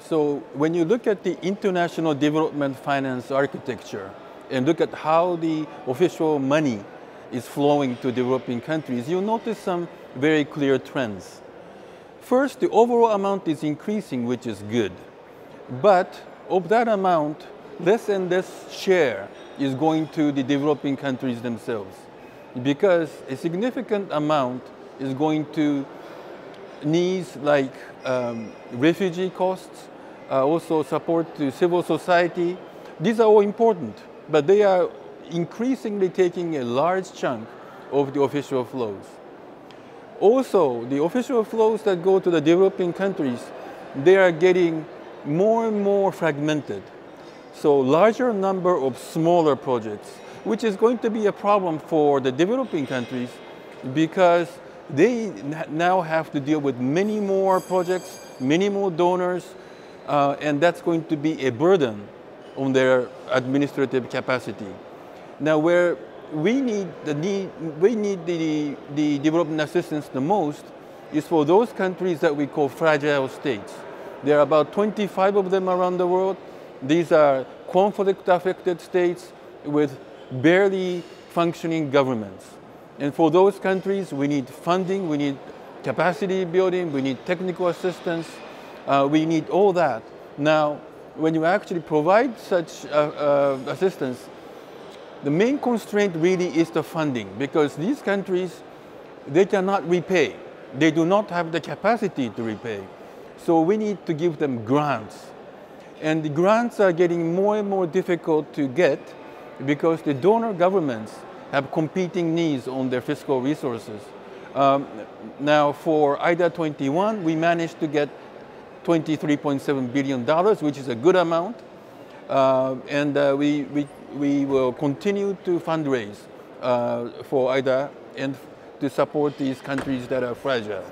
So when you look at the international development finance architecture and look at how the official money is flowing to developing countries, you'll notice some very clear trends. First, the overall amount is increasing, which is good. But of that amount, less and less share is going to the developing countries themselves, because a significant amount is going to needs like refugee costs, also support to civil society. These are all important, but they are increasingly taking a large chunk of the official flows. Also, the official flows that go to the developing countries, they are getting more and more fragmented. So larger number of smaller projects, which is going to be a problem for the developing countries because they now have to deal with many more projects, many more donors, and that's going to be a burden on their administrative capacity. Now, where we need the development assistance the most is for those countries that we call fragile states. There are about 25 of them around the world. These are conflict-affected states with barely functioning governments. And for those countries, we need funding, we need capacity building, we need technical assistance, we need all that. Now, when you actually provide such assistance, the main constraint really is the funding, because these countries, they cannot repay. They do not have the capacity to repay. So we need to give them grants. And the grants are getting more and more difficult to get because the donor governments have competing needs on their fiscal resources. Now for IDA 21, we managed to get $23.7 billion, which is a good amount. We will continue to fundraise for IDA and to support these countries that are fragile.